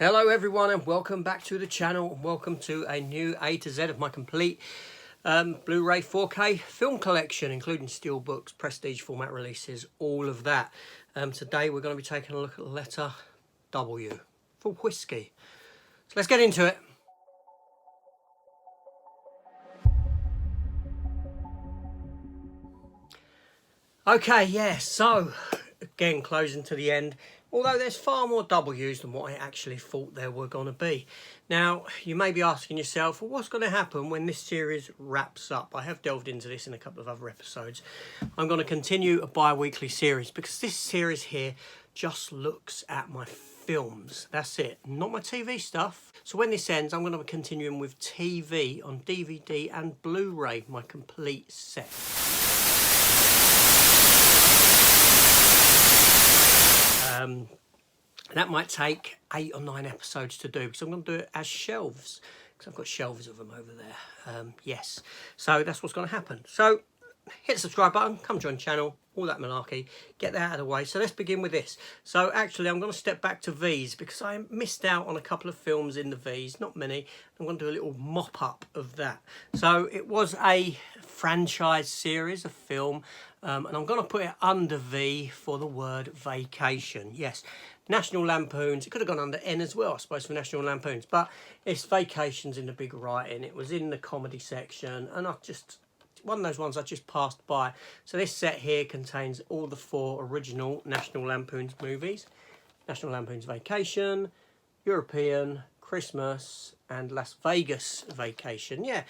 Hello everyone and welcome back to the channel. Welcome to a new A to Z of my complete Blu-ray 4K film collection, including steelbooks, prestige format releases, all of that. Today we're going to be taking a look at the letter W for whiskey. So let's get into it. Okay, yeah, so again closing to the end. Although there's far more W's than what I actually thought there were going to be. Now, you may be asking yourself, well, what's going to happen when this series wraps up? I have delved into this in a couple of other episodes. I'm going to continue a bi-weekly series because this series here just looks at my films. That's it, not my TV stuff. So when this ends, I'm going to be continuing with TV on DVD and Blu-ray, my complete set. That might take 8 or 9 episodes to do because I'm going to do it as shelves because I've got shelves of them over there. Yes, so that's what's going to happen. So hit the subscribe button, come join the channel, all that malarkey, get that out of the way. So let's begin with this. So actually I'm going to step back to V's because I missed out on a couple of films in the V's, not many. I'm going to do a little mop up of that. So it was a franchise series, a film, and I'm going to put it under V for the word vacation. Yes, National Lampoons. It could have gone under N as well, I suppose, for National Lampoons, but it's Vacations in the big writing. It was in the comedy section, and one of those ones I just passed by. So this set here contains all the 4 original National Lampoons movies. National Lampoons Vacation, European, Christmas, and Las Vegas Vacation. Yeah,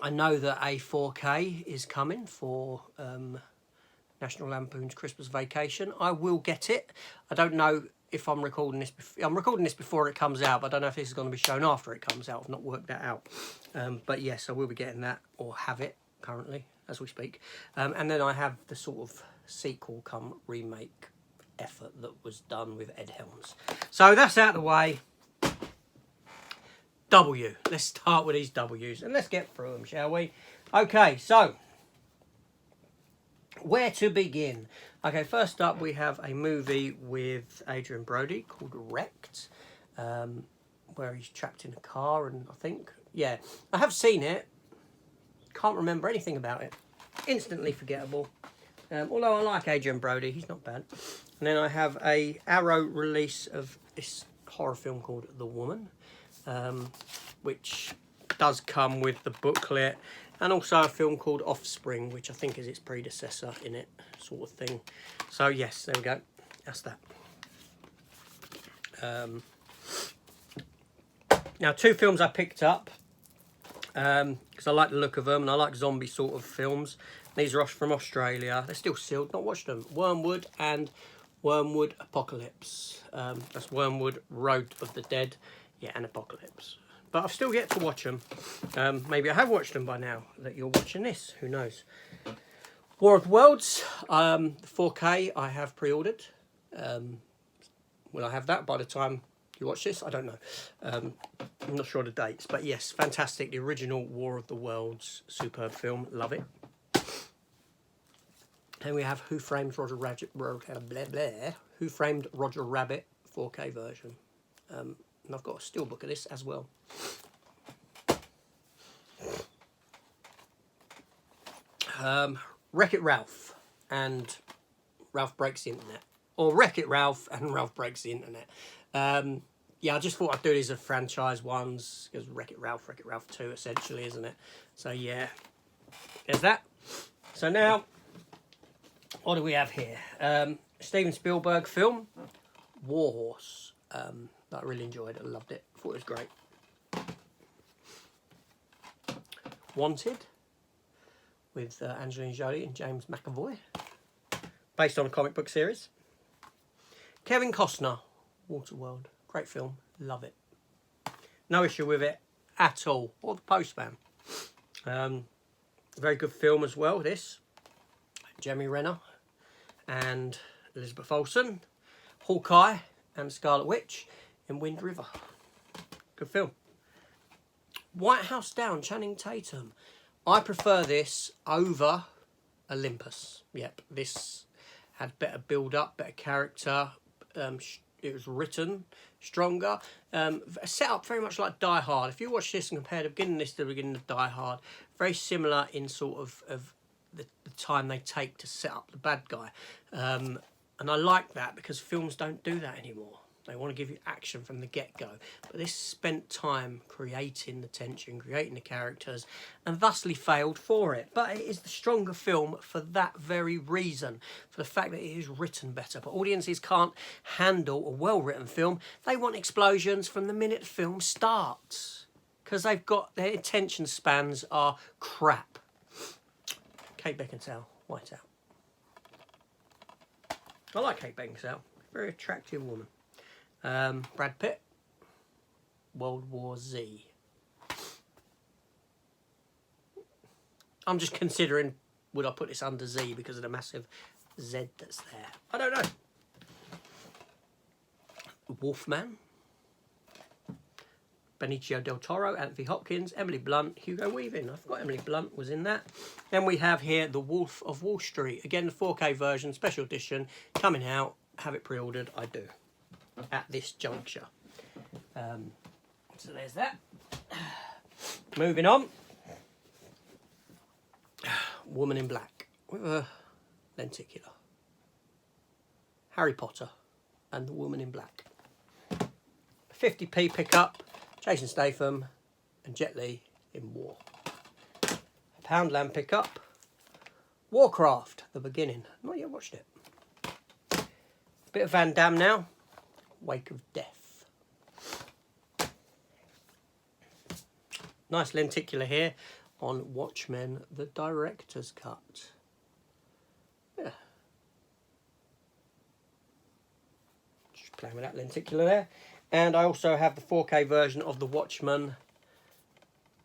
I know that a 4K is coming for National Lampoon's Christmas Vacation. I will get it. I don't know if I'm recording this. I'm recording this before it comes out, but I don't know if this is going to be shown after it comes out. I've not worked that out. But yes, I will be getting that, or have it currently as we speak. And then I have the sort of sequel come remake effort that was done with Ed Helms. So that's out of the way. W. Let's start with these W's and let's get through them, shall we? Okay, so where to begin? Okay, first up we have a movie with Adrian Brody called Wrecked, where he's trapped in a car, and I think, yeah, I have seen it, can't remember anything about it, instantly forgettable, although I like Adrian Brody, he's not bad. And then I have a Arrow release of this horror film called The Woman, which does come with the booklet, and also a film called Offspring, which I think is its predecessor in it, sort of thing. So yes, there we go, that's that. Now 2 films I picked up because I like the look of them and I like zombie sort of films. These are from Australia, they're still sealed, not watched them. Wormwood and Wormwood Apocalypse. That's Wormwood Road of the Dead, yeah, and Apocalypse. But I've still yet to watch them. Maybe I have watched them by now that you're watching this, who knows. War of the Worlds, 4K I have pre-ordered. Will I have that by the time you watch this? I don't know. I'm not sure of the dates, but yes, fantastic. The original War of the Worlds, superb film, love it. And we have Who Framed Roger Rabbit, Who Framed Roger Rabbit 4K version. And I've got a steelbook of this as well. Wreck-It Ralph and Ralph Breaks the Internet. Or Wreck-It Ralph and Ralph Breaks the Internet. Yeah, I just thought I'd do these as franchise ones, because Wreck-It Ralph 2 essentially, isn't it? So yeah, there's that. So now, what do we have here? Steven Spielberg film, War Horse. That I really enjoyed. I loved it. Thought it was great. Wanted with Angelina Jolie and James McAvoy, based on a comic book series. Kevin Costner, Waterworld, great film, love it. No issue with it at all. Or The Postman. Very good film as well. This Jeremy Renner and Elizabeth Olsen, Hawkeye and Scarlet Witch in Wind River. Good film. White House Down, Channing Tatum. I prefer this over Olympus. Yep, this had better build up, better character, written stronger. Set up very much like Die Hard. If you watch this and compare the beginning of this to the beginning of Die Hard, very similar in sort of the time they take to set up the bad guy. And I like that because films don't do that anymore. They want to give you action from the get-go. But this spent time creating the tension, creating the characters, and thusly failed for it. But it is the stronger film for that very reason, for the fact that it is written better. But audiences can't handle a well-written film. They want explosions from the minute the film starts, because they've got their attention spans are crap. Kate Beckinsale, White Out. I like Kate Beckinsale. Very attractive woman. Brad Pitt, World War Z. I'm just considering, would I put this under Z because of the massive Z that's there? I don't know. Wolfman, Benicio del Toro, Anthony Hopkins, Emily Blunt, Hugo Weaving. I forgot Emily Blunt was in that. Then we have here The Wolf of Wall Street. Again, the 4K version, special edition, coming out. Have it pre-ordered? I do. At this juncture. So there's that. Moving on. Woman in Black with a lenticular. Harry Potter and the Woman in Black. 50p pickup. Jason Statham and Jet Li in war. Poundland pickup. Warcraft, the beginning. Not yet watched it. Bit of Van Damme now. Wake of Death. Nice lenticular here on Watchmen, the director's cut. Yeah. Just playing with that lenticular there. And I also have the 4K version of the Watchmen,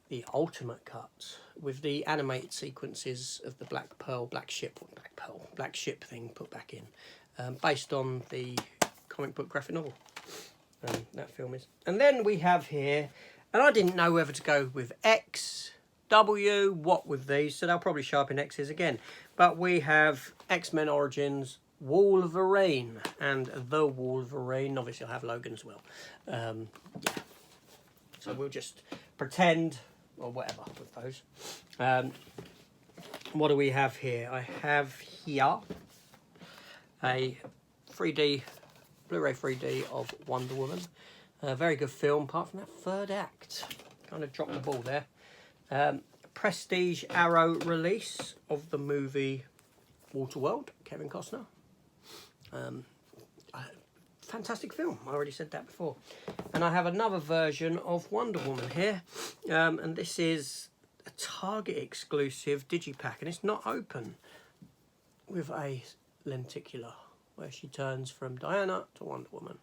the ultimate cut, with the animated sequences of the Black Ship thing put back in, based on the comic book graphic novel. That film is. And then we have here, and I didn't know whether to go with X, W, what with these, so they'll probably show up in X's again. But we have X-Men Origins, Wolverine, and the Wolverine. Obviously I'll have Logan as well. Yeah. So we'll just pretend, or whatever, with those. What do we have here? I have here a 3D Blu-ray 3D of Wonder Woman. A very good film, apart from that third act. Kind of dropped the ball there. Prestige Arrow release of the movie Waterworld, Kevin Costner. Fantastic film, I already said that before. And I have another version of Wonder Woman here. And this is a Target exclusive digipack, and it's not open, with a lenticular, where she turns from Diana to Wonder Woman.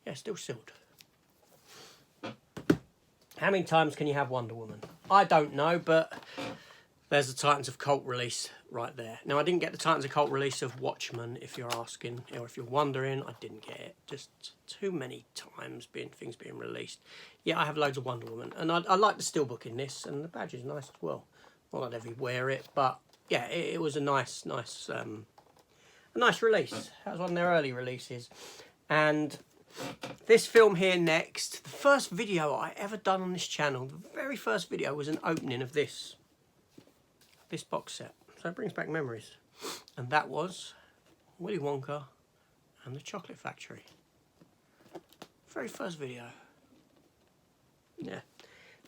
Yeah, still sealed. How many times can you have Wonder Woman? I don't know, but there's the Titans of Cult release right there. Now, I didn't get the Titans of Cult release of Watchmen, if you're asking, or if you're wondering. I didn't get it. Just too many times things being released. Yeah, I have loads of Wonder Woman, and I like the steelbook in this, and the badge is nice as well. Not that I'd ever wear it, but yeah, it was a nice release. That was one of their early releases. And this film here next, the first video I ever done on this channel, the very first video was an opening of this box set. So it brings back memories. And that was Willy Wonka and the Chocolate Factory. Very first video. Yeah.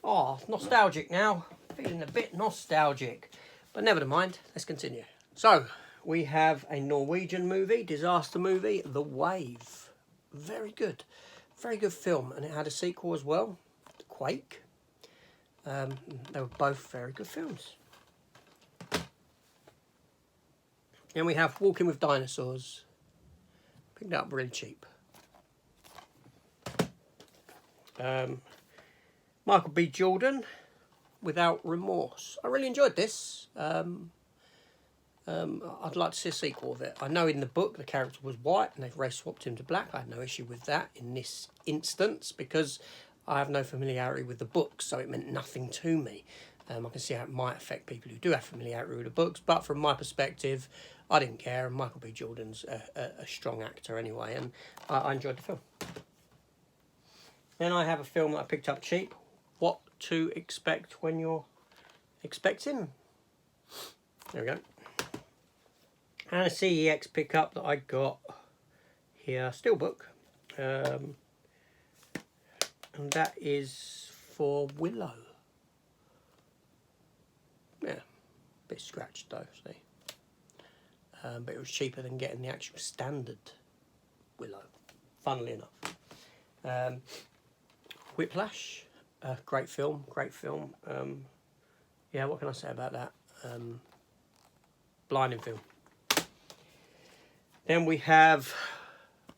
Oh, nostalgic now. Feeling a bit nostalgic. But never mind, let's continue. So, we have a Norwegian movie, disaster movie, The Wave. Very good. Very good film. And it had a sequel as well, Quake. They were both very good films. And we have Walking with Dinosaurs. Picked it up really cheap. Michael B. Jordan, Without Remorse. I really enjoyed this. I'd like to see a sequel of it. I know in the book the character was white and they've race swapped him to black. I had no issue with that in this instance because I have no familiarity with the books, so it meant nothing to me. I can see how it might affect people who do have familiarity with the books, but from my perspective, I didn't care, and Michael B. Jordan's a strong actor anyway, and I enjoyed the film. Then I have a film that I picked up cheap, What to Expect When You're Expecting. There we go. And a CEX pickup that I got here, Steelbook. And that is for Willow. Yeah, bit scratched though, see. But it was cheaper than getting the actual standard Willow, funnily enough. Whiplash, great film. Yeah, what can I say about that? Blinding film. Then we have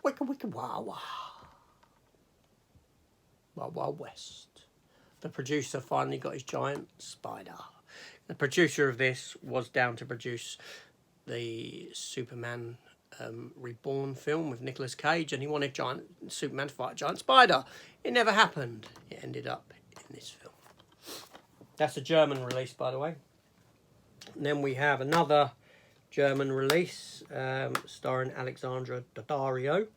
Wicca Wow Wow. Wild Wild West. The producer finally got his giant spider. The producer of this was down to produce the Superman Reborn film with Nicolas Cage, and he wanted Superman to fight a giant spider. It never happened. It ended up in this film. That's a German release, by the way. And then we have another German release starring Alexandra Daddario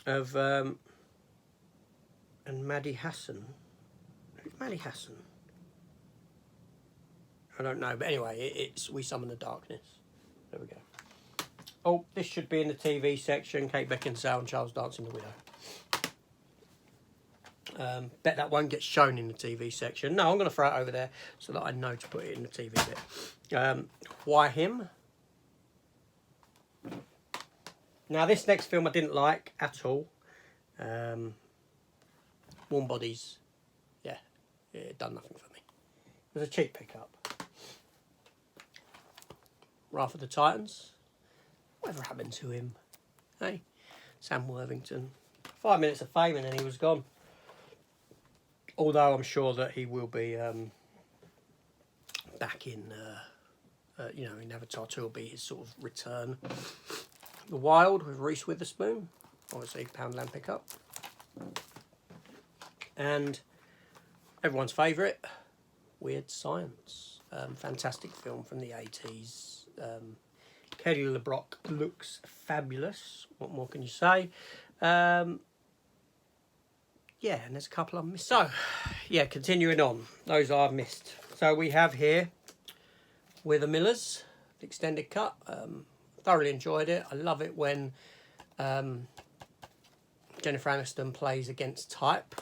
of and Maddie Hassan. Who's Maddie Hassan? I don't know, but anyway, it's We Summon the Darkness. There we go. Oh, this should be in the TV section. Kate Beckinsale and Charles Dancing the Widow. Bet that won't get shown in the TV section. No, I'm going to throw it over there so that I know to put it in the TV bit. Why Him? Now, this next film I didn't like at all. Warm Bodies. Yeah, it done nothing for me. It was a cheap pickup. Wrath of the Titans. Whatever happened to him? Hey, Sam Worthington. 5 minutes of fame and then he was gone. Although I'm sure that he will be back in, in Avatar 2 will be his sort of return. The Wild with Reese Witherspoon. Obviously, Poundland pickup. And everyone's favourite, Weird Science. Fantastic film from the 80s. Kelly LeBrock looks fabulous. What more can you say? Yeah, and there's a couple I've missed. So, yeah, continuing on. Those I've missed. So we have here We're the Millers, the extended cut. Thoroughly enjoyed it. I love it when Jennifer Aniston plays against type.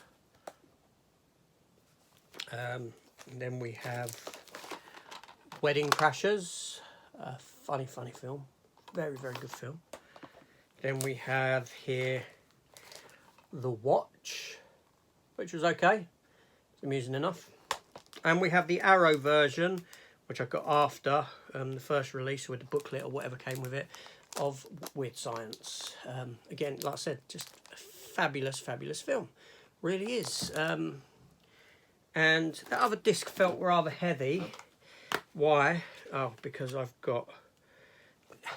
And then we have Wedding Crashers. Funny film. Very, very good film. Then we have here The Watch, which was okay. It's amusing enough. And we have the Arrow version, which I got after the first release with the booklet or whatever came with it, of Weird Science. Again, like I said, just a fabulous film. Really is. And that other disc felt rather heavy. Why? Oh, because I've got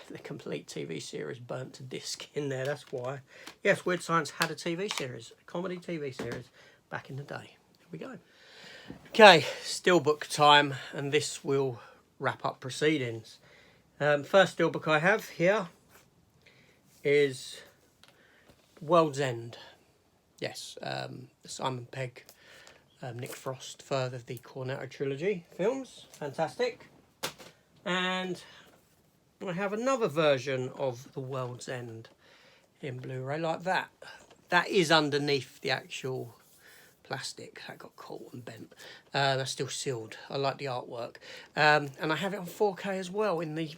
the complete TV series burnt to disc in there, that's why. Yes, Weird Science had a TV series, a comedy TV series, back in the day. There we go. Okay, Steelbook time, and this will wrap up proceedings. First Steelbook I have here is World's End. Yes, Simon Pegg, Nick Frost, further the Cornetto trilogy films. Fantastic. And I have another version of The World's End in Blu-ray like that. That is underneath the actual plastic. That got caught and bent. That's still sealed. I like the artwork. And I have it on 4K as well in the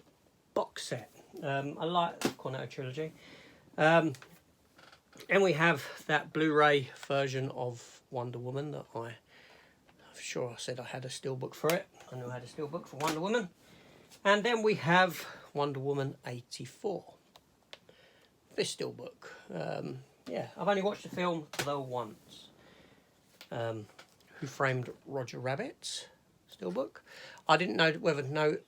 box set. I like the Cornetto trilogy. And we have that Blu-ray version of Wonder Woman that I'm sure I said I had a steelbook for it. I knew I had a steelbook for Wonder Woman. And then we have Wonder Woman 84. This steelbook. Yeah, I've only watched the film though once. Who Framed Roger Rabbit? Steelbook. I didn't know whether to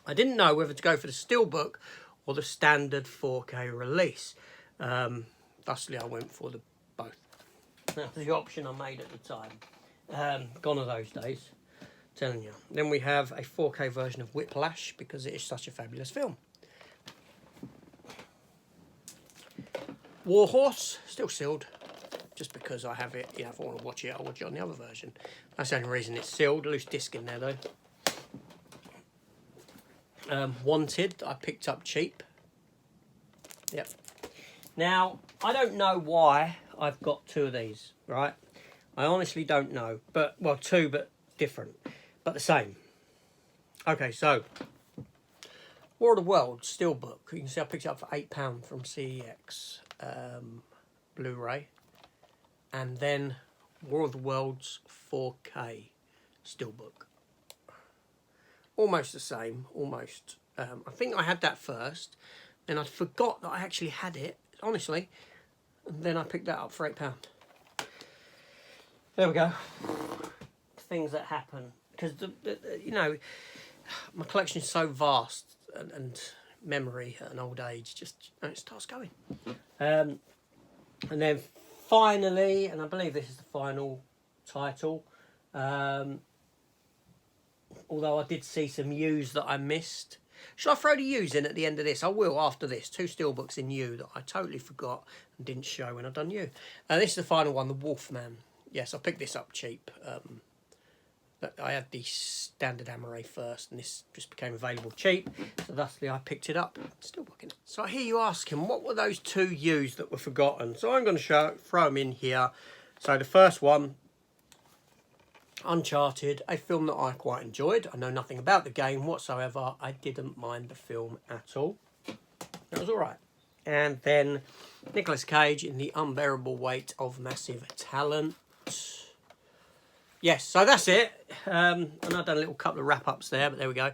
I didn't know whether to go for the steelbook or the standard 4K release. Thusly, I went for the both. That's the option I made at the time. Gone are those days. Telling you. Then we have a 4K version of Whiplash because it is such a fabulous film. Warhorse, still sealed. Just because I have it, you know, if I want to watch it, I'll watch it on the other version. That's the only reason it's sealed. Loose disc in there though. Wanted, I picked up cheap. Yep. Now, I don't know why I've got two of these, right? I honestly don't know. But, well, two, but different. But the same. Okay, so War of the Worlds Steelbook. You can see I picked it up for £8 from CEX Blu-ray. And then War of the Worlds 4K Steelbook. Almost the same, almost. I think I had that first. Then I forgot that I actually had it, honestly. And then I picked that up for £8. There we go. Things that happen. Because, you know, my collection is so vast and memory at an old age just, you know, it starts going. And then finally, and I believe this is the final title, although I did see some U's that I missed. Should I throw the U's in at the end of this? I will after this. 2 steelbooks in U that I totally forgot and didn't show when I done U. This is the final one, the Wolfman. Yes, I picked this up cheap. I had the standard Amaray first, and this just became available cheap, so thusly I picked it up. Still booking it. So I hear you asking, what were those 2 U's that were forgotten? So I'm going to throw them in here. So the first one, Uncharted, a film that I quite enjoyed. I know nothing about the game whatsoever. I didn't mind the film at all. It was all right. And then Nicolas Cage in The Unbearable Weight of Massive Talent. Yes, so that's it. And I've done a little couple of wrap-ups there, but there we go.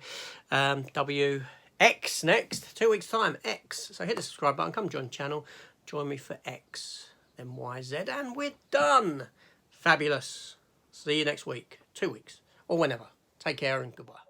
X next, 2 weeks' time, X. So hit the subscribe button, come join the channel. Join me for X, then YZ, and we're done. Fabulous. See you next week, 2 weeks, or whenever. Take care and goodbye.